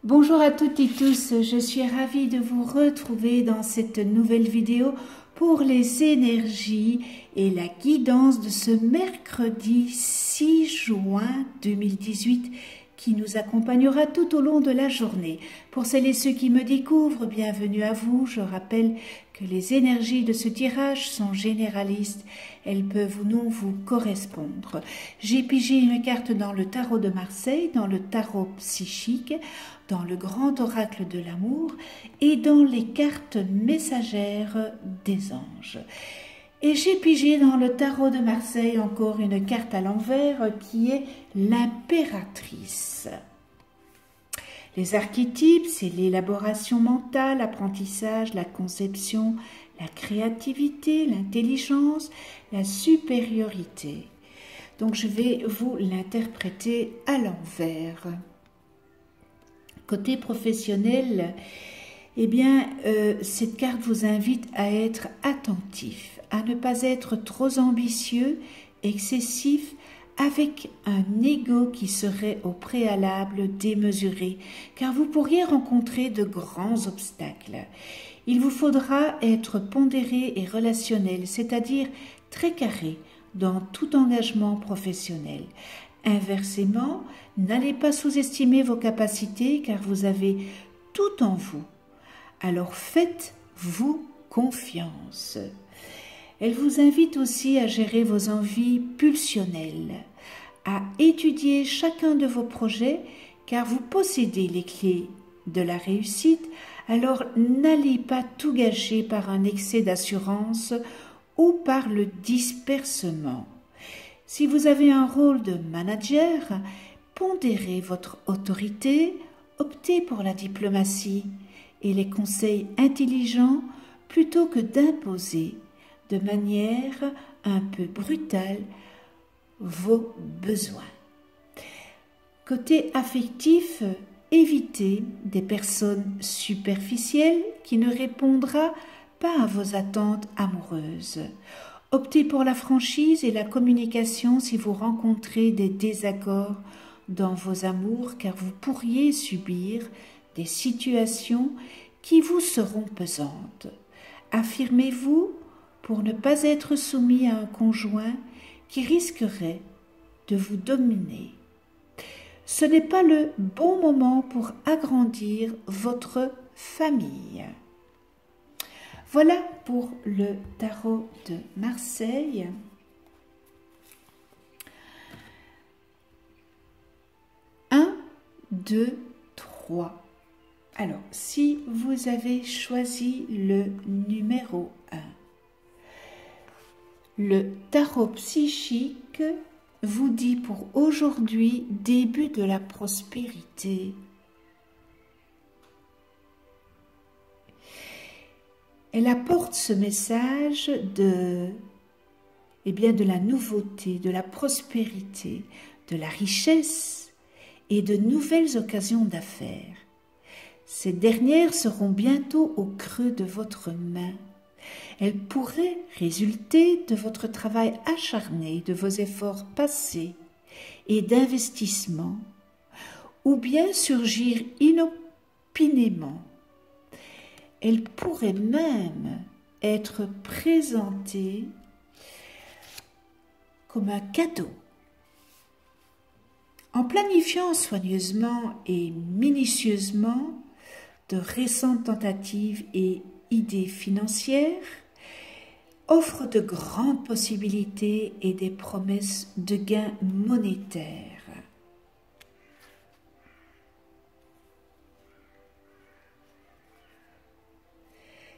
Bonjour à toutes et tous, je suis ravie de vous retrouver dans cette nouvelle vidéo pour les énergies et la guidance de ce mercredi 6 juin 2018 qui nous accompagnera tout au long de la journée. Pour celles et ceux qui me découvrent, bienvenue à vous. Je rappelle que les énergies de ce tirage sont généralistes. Elles peuvent ou non vous correspondre. J'ai pigé une carte dans le tarot de Marseille, dans le tarot psychique, dans le grand oracle de l'amour et dans les cartes messagères des anges. Et j'ai pigé dans le tarot de Marseille encore une carte à l'envers qui est l'impératrice. Les archétypes, c'est l'élaboration mentale, l'apprentissage, la conception, la créativité, l'intelligence, la supériorité. Donc je vais vous l'interpréter à l'envers. Côté professionnel, cette carte vous invite à être attentif, à ne pas être trop ambitieux, excessif, avec un ego qui serait au préalable démesuré, car vous pourriez rencontrer de grands obstacles. Il vous faudra être pondéré et relationnel, c'est-à-dire très carré dans tout engagement professionnel. Inversement, n'allez pas sous-estimer vos capacités, car vous avez tout en vous. Alors faites-vous confiance. Elle vous invite aussi à gérer vos envies pulsionnelles, à étudier chacun de vos projets, car vous possédez les clés de la réussite, alors n'allez pas tout gâcher par un excès d'assurance ou par le dispersement. Si vous avez un rôle de manager, pondérez votre autorité, optez pour la diplomatie et les conseils intelligents plutôt que d'imposer de manière un peu brutale vos besoins. Côté affectif, évitez des personnes superficielles qui ne répondront pas à vos attentes amoureuses. Optez pour la franchise et la communication si vous rencontrez des désaccords dans vos amours, car vous pourriez subir des situations qui vous seront pesantes. Affirmez-vous pour ne pas être soumis à un conjoint qui risquerait de vous dominer. Ce n'est pas le bon moment pour agrandir votre famille. Voilà pour le tarot de Marseille. Un, deux, trois. Alors, si vous avez choisi le numéro 1, le tarot psychique vous dit pour aujourd'hui début de la prospérité. Elle apporte ce message de la nouveauté, de la prospérité, de la richesse et de nouvelles occasions d'affaires. Ces dernières seront bientôt au creux de votre main. Elles pourraient résulter de votre travail acharné, de vos efforts passés et d'investissement, ou bien surgir inopinément. Elles pourraient même être présentées comme un cadeau. En planifiant soigneusement et minutieusement de récentes tentatives et idées financières, offre de grandes possibilités et des promesses de gains monétaires.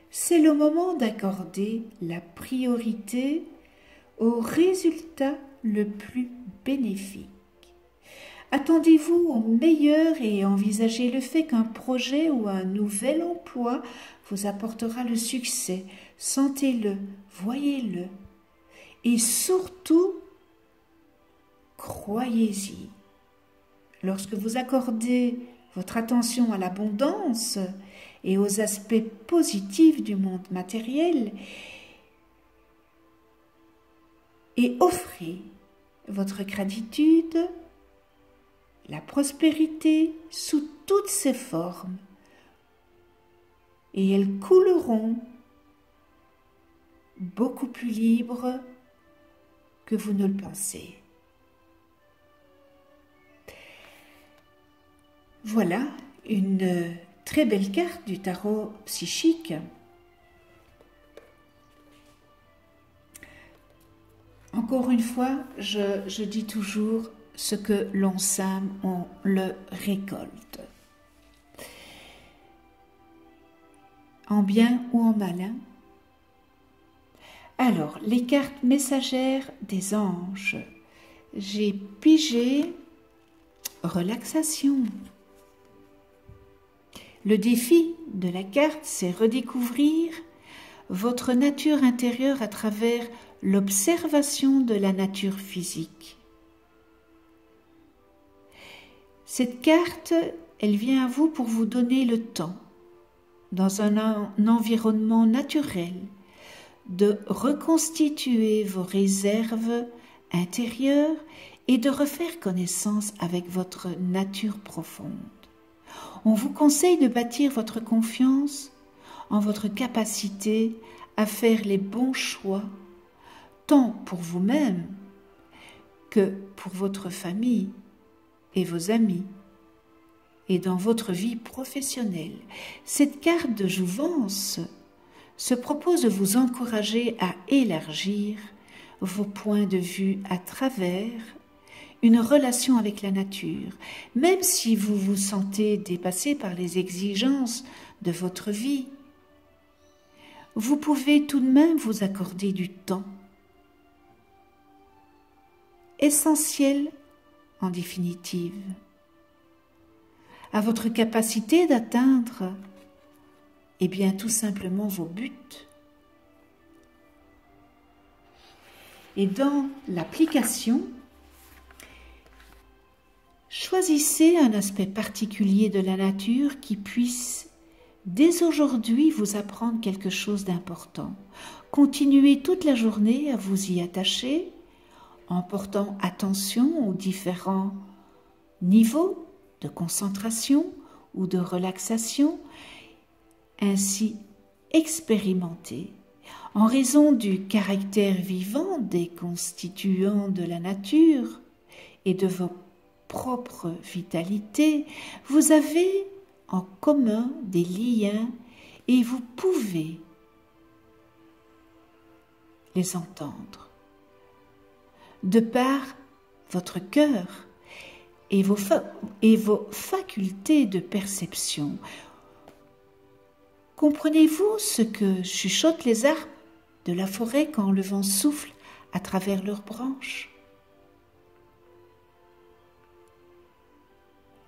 C'est le moment d'accorder la priorité au résultat le plus bénéfique. Attendez-vous au meilleur et envisagez le fait qu'un projet ou un nouvel emploi vous apportera le succès. Sentez-le, voyez-le et surtout, croyez-y. Lorsque vous accordez votre attention à l'abondance et aux aspects positifs du monde matériel et offrez votre gratitude, la prospérité sous toutes ses formes, et elles couleront beaucoup plus libres que vous ne le pensez. Voilà une très belle carte du tarot psychique. Encore une fois, je dis toujours, ce que l'on sème, on le récolte. En bien ou en mal, hein? Alors, les cartes messagères des anges. J'ai pigé relaxation. Le défi de la carte, c'est redécouvrir votre nature intérieure à travers l'observation de la nature physique. Cette carte, elle vient à vous pour vous donner le temps, dans un environnement naturel, de reconstituer vos réserves intérieures et de refaire connaissance avec votre nature profonde. On vous conseille de bâtir votre confiance en votre capacité à faire les bons choix, tant pour vous-même que pour votre famille et vos amis, et dans votre vie professionnelle. Cette carte de jouvence se propose de vous encourager à élargir vos points de vue à travers une relation avec la nature. Même si vous vous sentez dépassé par les exigences de votre vie, vous pouvez tout de même vous accorder du temps. Essentiel en définitive, à votre capacité d'atteindre, eh bien, tout simplement vos buts. Et dans l'application, choisissez un aspect particulier de la nature qui puisse, dès aujourd'hui, vous apprendre quelque chose d'important. Continuez toute la journée à vous y attacher en portant attention aux différents niveaux de concentration ou de relaxation, ainsi expérimentez. En raison du caractère vivant des constituants de la nature et de vos propres vitalités, vous avez en commun des liens et vous pouvez les entendre. De par votre cœur et vos facultés de perception, comprenez-vous ce que chuchotent les arbres de la forêt quand le vent souffle à travers leurs branches?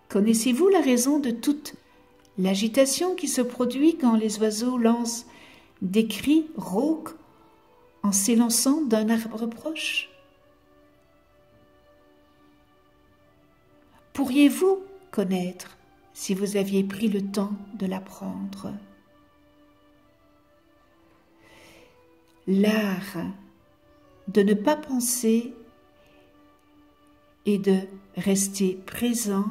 Connaissez-vous la raison de toute l'agitation qui se produit quand les oiseaux lancent des cris rauques en s'élançant d'un arbre proche? Pourriez-vous connaître si vous aviez pris le temps de l'apprendre? L'art de ne pas penser et de rester présent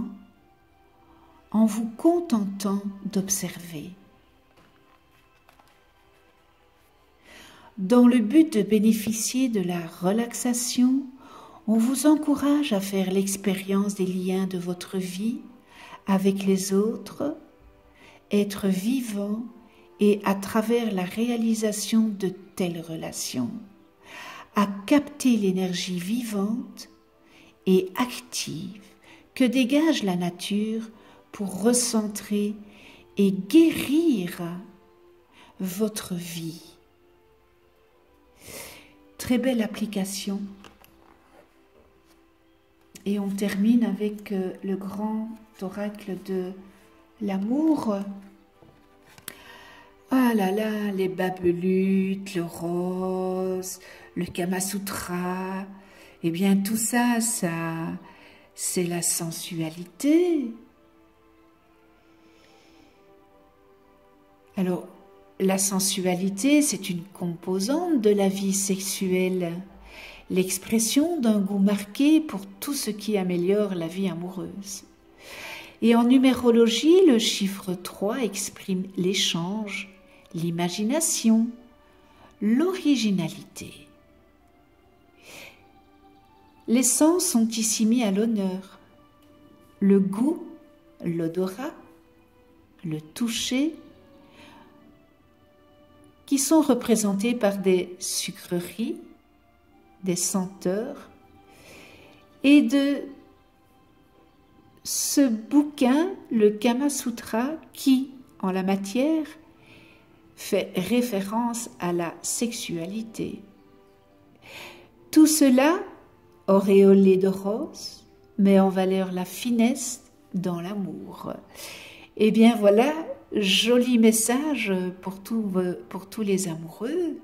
en vous contentant d'observer. Dans le but de bénéficier de la relaxation, on vous encourage à faire l'expérience des liens de votre vie avec les autres, être vivant et à travers la réalisation de telles relations, à capter l'énergie vivante et active que dégage la nature pour recentrer et guérir votre vie. Très belle application. Et on termine avec le grand oracle de l'amour. Ah là là, les babelutes, le rose, le Kamasutra, eh bien tout ça, c'est la sensualité. Alors, la sensualité, c'est une composante de la vie sexuelle. l'expression d'un goût marqué pour tout ce qui améliore la vie amoureuse. Et en numérologie, le chiffre 3 exprime l'échange, l'imagination, l'originalité. Les sens sont ici mis à l'honneur. Le goût, l'odorat, le toucher, qui sont représentés par des sucreries, des senteurs, et de ce bouquin, le Kama Sutra, qui, en la matière, fait référence à la sexualité. Tout cela, auréolé de rose, met en valeur la finesse dans l'amour. Eh bien voilà, joli message pour tous les amoureux.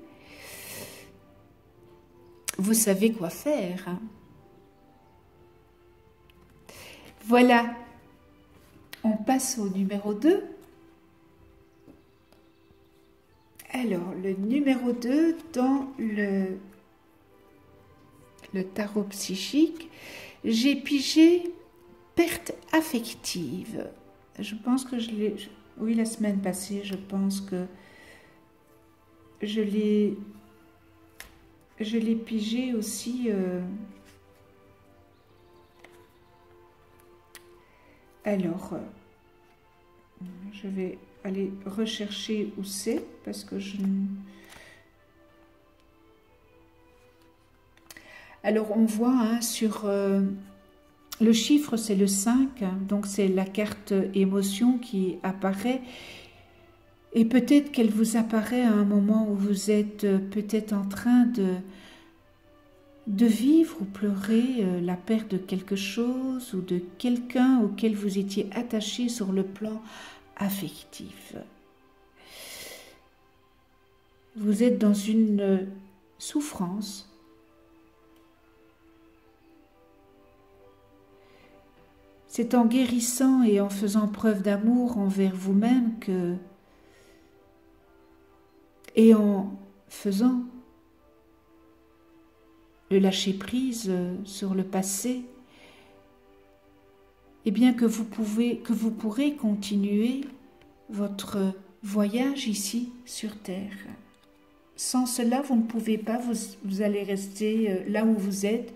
Vous savez quoi faire, hein? Voilà, on passe au numéro 2. Alors, le numéro 2 dans le tarot psychique, j'ai pigé perte affective. Je pense que je l'ai... Oui, la semaine passée, je pense que je l'ai pigé aussi... Alors, je vais aller rechercher où c'est, parce que je... Alors, on voit hein, sur... le chiffre, c'est le 5, hein, donc c'est la carte émotion qui apparaît. Et peut-être qu'elle vous apparaît à un moment où vous êtes peut-être en train de vivre ou pleurer la perte de quelque chose ou de quelqu'un auquel vous étiez attaché sur le plan affectif. Vous êtes dans une souffrance. C'est en guérissant et en faisant preuve d'amour envers vous-même et en faisant le lâcher-prise sur le passé, eh bien que vous pourrez continuer votre voyage ici sur Terre. Sans cela, vous ne pouvez pas, vous allez rester là où vous êtes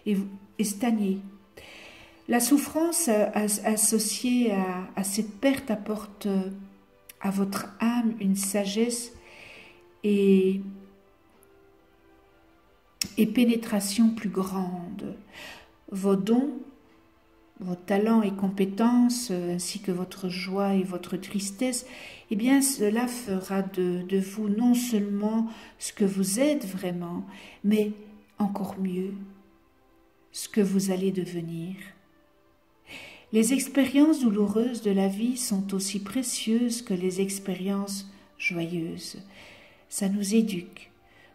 et stagner. La souffrance associée à cette perte apporte à votre âme une sagesse et pénétration plus grande. Vos dons, vos talents et compétences, ainsi que votre joie et votre tristesse, eh bien cela fera de vous non seulement ce que vous êtes vraiment, mais encore mieux, ce que vous allez devenir. Les expériences douloureuses de la vie sont aussi précieuses que les expériences joyeuses. Ça nous éduque.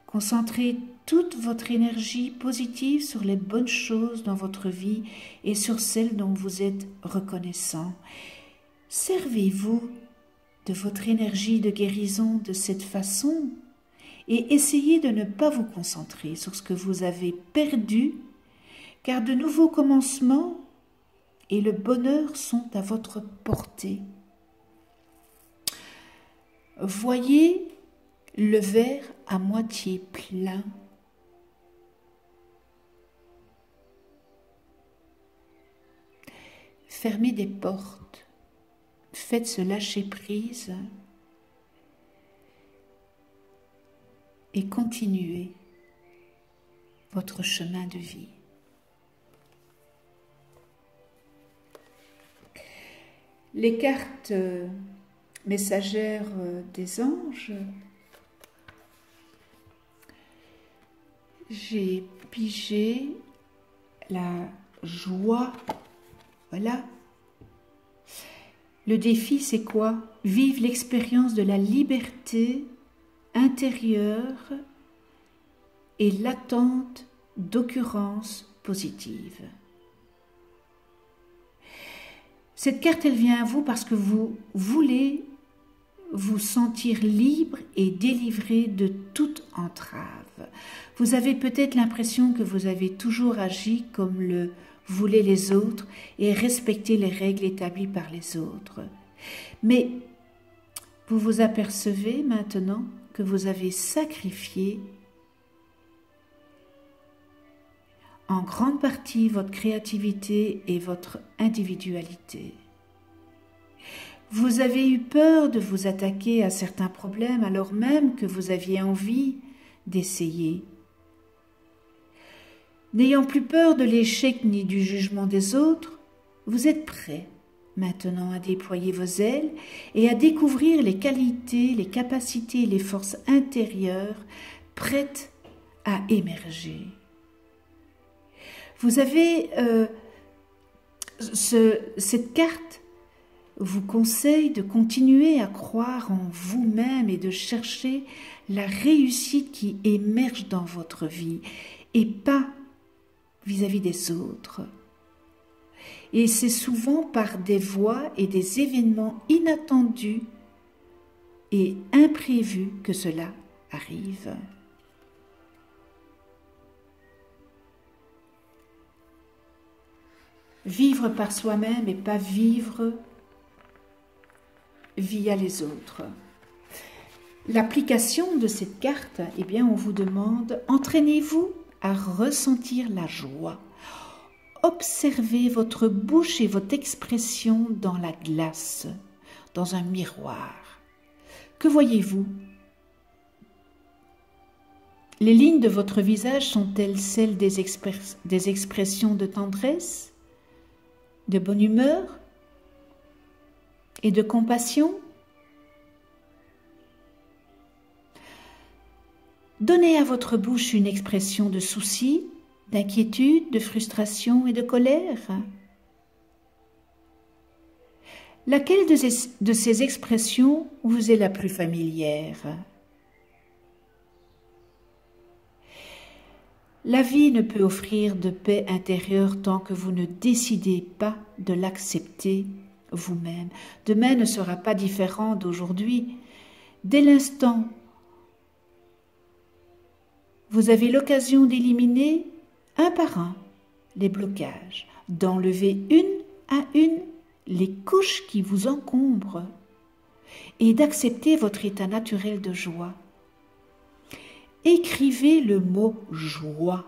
Concentrez toute votre énergie positive sur les bonnes choses dans votre vie et sur celles dont vous êtes reconnaissant. Servez-vous de votre énergie de guérison de cette façon et essayez de ne pas vous concentrer sur ce que vous avez perdu, car de nouveaux commencements et le bonheur sont à votre portée. Voyez le verre à moitié plein. Fermez des portes, faites ce lâcher-prise et continuez votre chemin de vie. Les cartes messagères des anges, j'ai pigé la joie. Voilà. Le défi, c'est quoi? Vivre l'expérience de la liberté intérieure et l'attente d'occurrences positives. Cette carte, elle vient à vous parce que vous voulez vous sentir libre et délivré de toute entrave. Vous avez peut-être l'impression que vous avez toujours agi comme le voulaient les autres et respecté les règles établies par les autres. Mais vous vous apercevez maintenant que vous avez sacrifié en grande partie votre créativité et votre individualité. Vous avez eu peur de vous attaquer à certains problèmes alors même que vous aviez envie d'essayer. N'ayant plus peur de l'échec ni du jugement des autres, vous êtes prêt maintenant à déployer vos ailes et à découvrir les qualités, les capacités et les forces intérieures prêtes à émerger. Vous avez cette carte vous conseille de continuer à croire en vous-même et de chercher la réussite qui émerge dans votre vie et pas vis-à-vis des autres. Et c'est souvent par des voies et des événements inattendus et imprévus que cela arrive. Vivre par soi-même et pas vivre via les autres. L'application de cette carte, eh bien, on vous demande, entraînez-vous à ressentir la joie. Observez votre bouche et votre expression dans la glace, dans un miroir. Que voyez-vous? Les lignes de votre visage sont-elles celles des expressions de tendresse, de bonne humeur et de compassion? Donnez à votre bouche une expression de souci, d'inquiétude, de frustration et de colère. Laquelle de ces expressions vous est la plus familière? La vie ne peut offrir de paix intérieure tant que vous ne décidez pas de l'accepter vous-même. Demain ne sera pas différent d'aujourd'hui. Dès l'instant, vous avez l'occasion d'éliminer un par un les blocages, d'enlever une à une les couches qui vous encombrent et d'accepter votre état naturel de joie. Écrivez le mot « joie »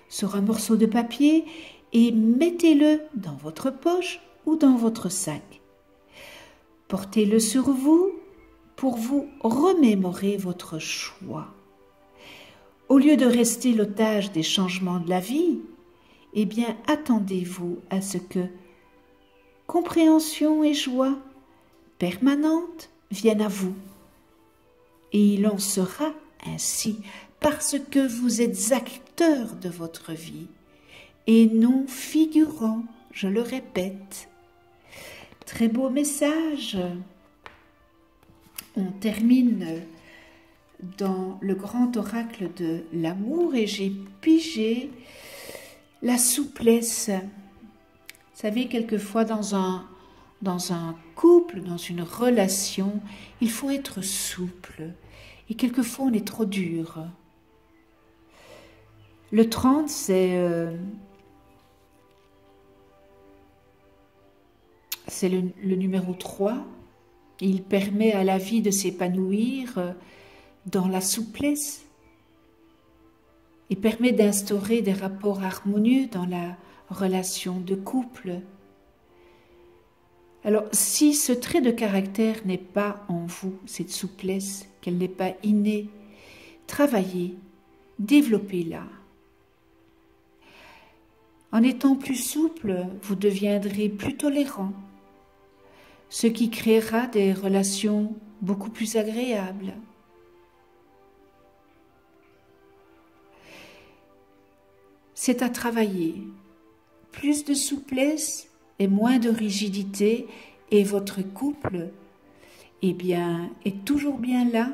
sur un morceau de papier et mettez-le dans votre poche ou dans votre sac. Portez-le sur vous pour vous remémorer votre choix. Au lieu de rester l'otage des changements de la vie, eh bien, attendez-vous à ce que compréhension et joie permanente viennent à vous. Et il en sera ainsi parce que vous êtes acteur de votre vie et non figurant, je le répète. Très beau message. On termine dans le grand oracle de l'amour et j'ai pigé la souplesse. Vous savez, quelquefois dans un couple, dans une relation, il faut être souple et quelquefois on est trop dur. Le 30, c'est le numéro 3. Il permet à la vie de s'épanouir dans la souplesse. Il permet d'instaurer des rapports harmonieux dans la relation de couple. Alors, si ce trait de caractère n'est pas en vous, cette souplesse, qu'elle n'est pas innée, travaillez, développez-la. En étant plus souple, vous deviendrez plus tolérant, ce qui créera des relations beaucoup plus agréables. C'est à travailler. Plus de souplesse et moins de rigidité et votre couple, eh bien, est toujours bien là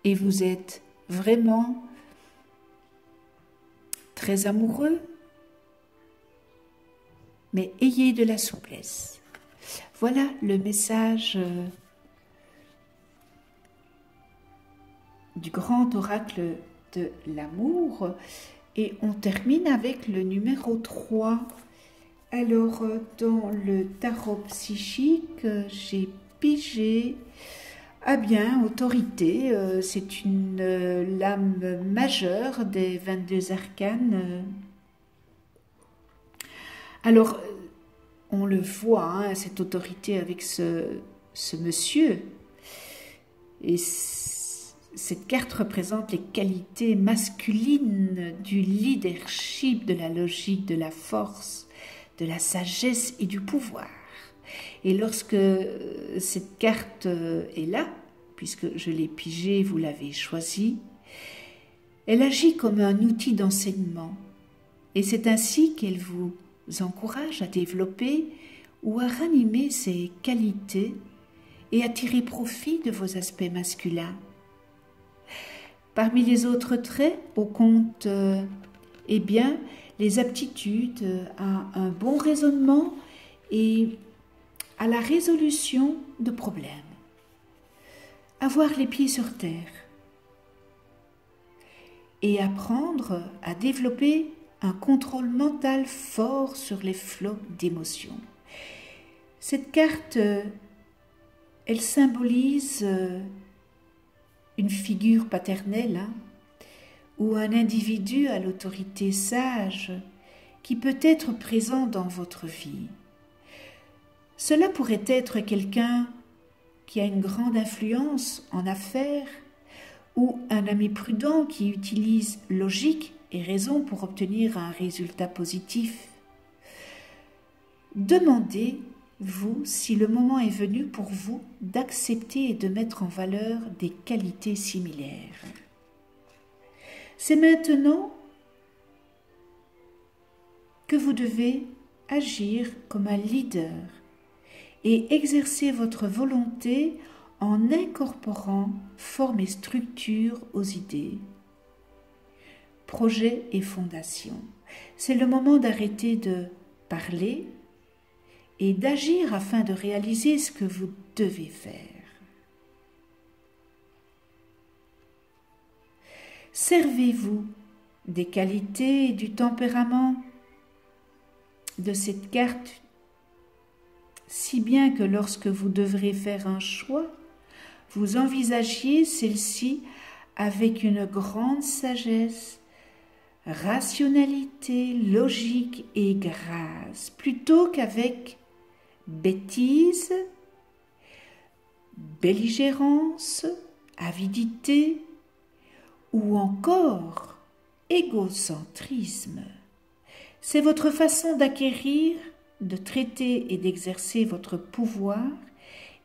et vous êtes vraiment très amoureux, mais ayez de la souplesse. Voilà le message du grand oracle de l'amour. Et on termine avec le numéro 3. Alors, dans le tarot psychique, j'ai pigé, ah bien, autorité, c'est une lame majeure des 22 arcanes. Alors, on le voit, hein, cette autorité avec ce monsieur. Et cette carte représente les qualités masculines du leadership, de la logique, de la force, de la sagesse et du pouvoir. Et lorsque cette carte est là, puisque je l'ai pigée, vous l'avez choisie, elle agit comme un outil d'enseignement. Et c'est ainsi qu'elle vous encourage à développer ou à ranimer ces qualités et à tirer profit de vos aspects masculins. Parmi les autres traits, au compte, eh bien, les aptitudes à un bon raisonnement et à la résolution de problèmes. Avoir les pieds sur terre et apprendre à développer un contrôle mental fort sur les flots d'émotions. Cette carte, elle symbolise une figure paternelle, hein, ou un individu à l'autorité sage qui peut être présent dans votre vie. Cela pourrait être quelqu'un qui a une grande influence en affaires ou un ami prudent qui utilise logique et raison pour obtenir un résultat positif. Demandez-vous si le moment est venu pour vous d'accepter et de mettre en valeur des qualités similaires. C'est maintenant que vous devez agir comme un leader et exercer votre volonté en incorporant forme et structure aux idées, projets et fondations. C'est le moment d'arrêter de parler et d'agir afin de réaliser ce que vous devez faire. Servez-vous des qualités et du tempérament de cette carte, si bien que lorsque vous devrez faire un choix, vous envisagiez celle-ci avec une grande sagesse, rationalité, logique et grâce, plutôt qu'avec bêtise, belligérance, avidité ou encore égocentrisme. C'est votre façon d'acquérir, de traiter et d'exercer votre pouvoir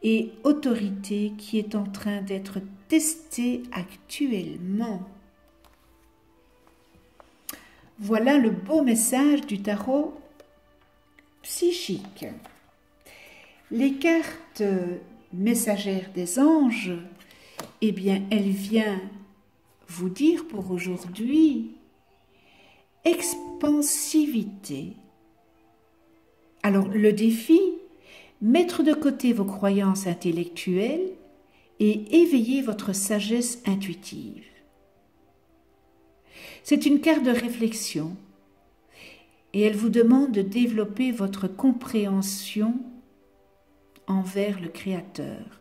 et autorité qui est en train d'être testée actuellement. Voilà le beau message du tarot psychique. Les cartes messagères des anges, eh bien, elle vient vous dire pour aujourd'hui expansivité. Alors, le défi, mettre de côté vos croyances intellectuelles et éveiller votre sagesse intuitive. C'est une carte de réflexion et elle vous demande de développer votre compréhension envers le Créateur.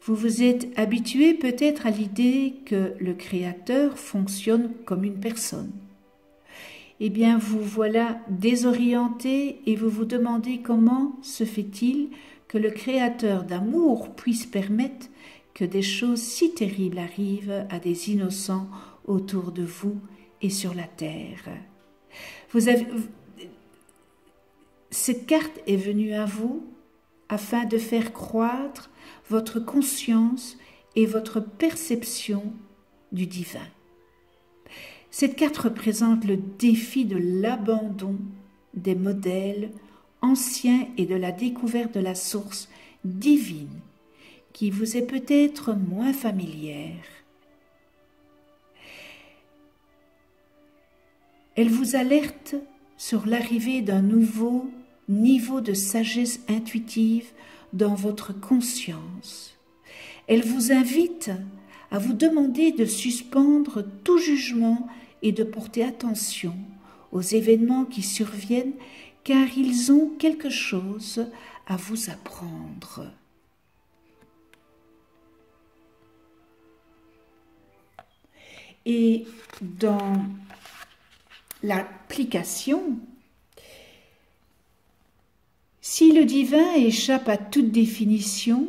Vous vous êtes habitué peut-être à l'idée que le Créateur fonctionne comme une personne. Eh bien, vous voilà désorienté et vous vous demandez comment se fait-il que le Créateur d'amour puisse permettre que des choses si terribles arrivent à des innocents autour de vous et sur la terre. Cette carte est venue à vous afin de faire croître votre conscience et votre perception du divin. Cette carte représente le défi de l'abandon des modèles anciens et de la découverte de la source divine qui vous est peut-être moins familière. Elle vous alerte sur l'arrivée d'un nouveau niveau de sagesse intuitive dans votre conscience. Elle vous invite à vous demander de suspendre tout jugement et de porter attention aux événements qui surviennent, car ils ont quelque chose à vous apprendre. Et dans l'application, si le divin échappe à toute définition,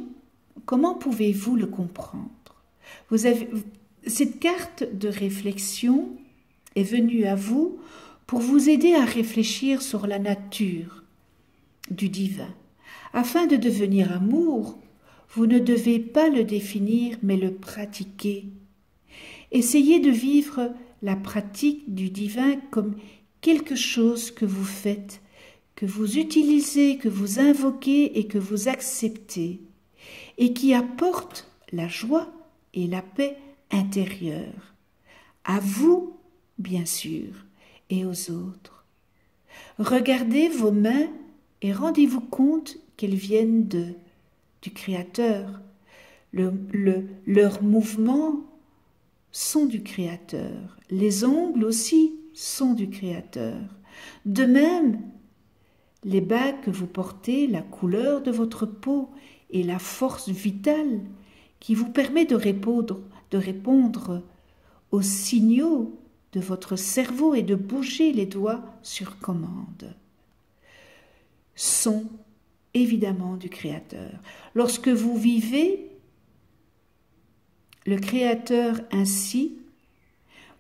comment pouvez-vous le comprendre? Cette carte de réflexion est venue à vous pour vous aider à réfléchir sur la nature du divin. Afin de devenir amour, vous ne devez pas le définir, mais le pratiquer. Essayez de vivre la pratique du divin comme quelque chose que vous faites, que vous utilisez, que vous invoquez et que vous acceptez, et qui apporte la joie et la paix intérieure, à vous, bien sûr, et aux autres. Regardez vos mains et rendez-vous compte qu'elles viennent du Créateur. Leurs mouvements sont du Créateur. Les ongles aussi sont du Créateur. De même, les bagues que vous portez, la couleur de votre peau et la force vitale qui vous permet de répondre aux signaux de votre cerveau et de bouger les doigts sur commande, sont évidemment du Créateur. Lorsque vous vivez le Créateur ainsi,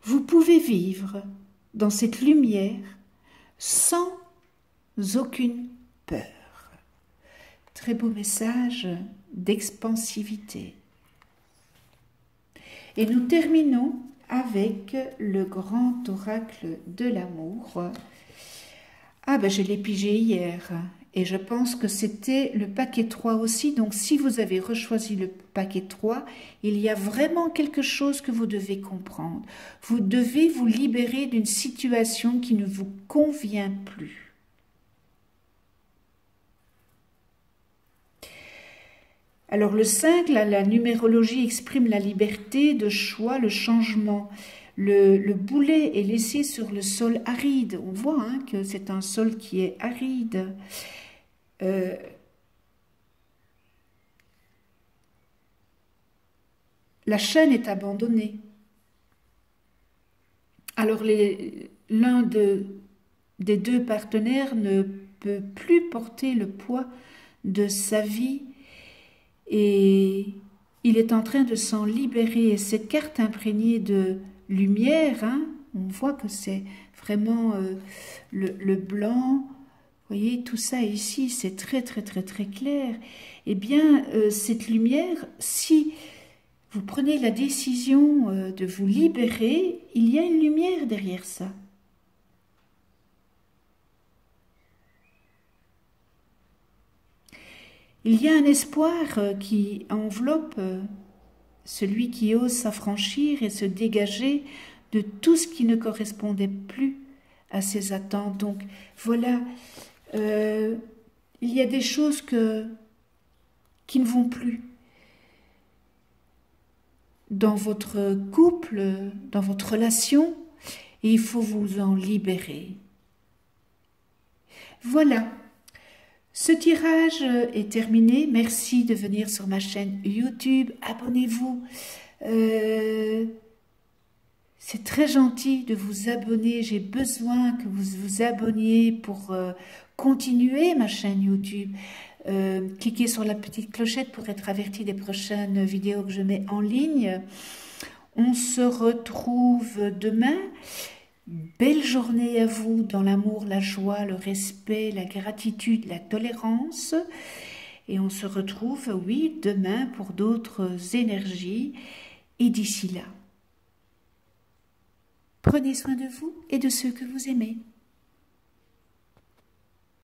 vous pouvez vivre dans cette lumière sans aucune peur. Très beau message d'expansivité. Et nous terminons avec le grand oracle de l'amour. Ah ben je l'ai pigé hier et je pense que c'était le paquet 3 aussi. Donc si vous avez rechoisi le paquet 3, il y a vraiment quelque chose que vous devez comprendre. Vous devez vous libérer d'une situation qui ne vous convient plus. Alors le 5, la numérologie exprime la liberté de choix, le changement. Le boulet est laissé sur le sol aride. On voit que c'est un sol qui est aride. La chaîne est abandonnée. Alors l'un des deux partenaires ne peut plus porter le poids de sa vie et il est en train de s'en libérer. Et cette carte imprégnée de lumière, on voit que c'est vraiment le blanc. Vous voyez, tout ça ici, c'est très très très très clair. Eh bien, cette lumière, si vous prenez la décision de vous libérer, il y a une lumière derrière ça. Il y a un espoir qui enveloppe celui qui ose s'affranchir et se dégager de tout ce qui ne correspondait plus à ses attentes. Donc voilà, il y a des choses qui ne vont plus dans votre couple, dans votre relation, et il faut vous en libérer. Voilà. Ce tirage est terminé. Merci de venir sur ma chaîne YouTube. Abonnez-vous. C'est très gentil de vous abonner. J'ai besoin que vous vous abonniez pour continuer ma chaîne YouTube. Cliquez sur la petite clochette pour être averti des prochaines vidéos que je mets en ligne. On se retrouve demain. Belle journée à vous dans l'amour, la joie, le respect, la gratitude, la tolérance. Et on se retrouve, oui, demain pour d'autres énergies. Et d'ici là, prenez soin de vous et de ceux que vous aimez.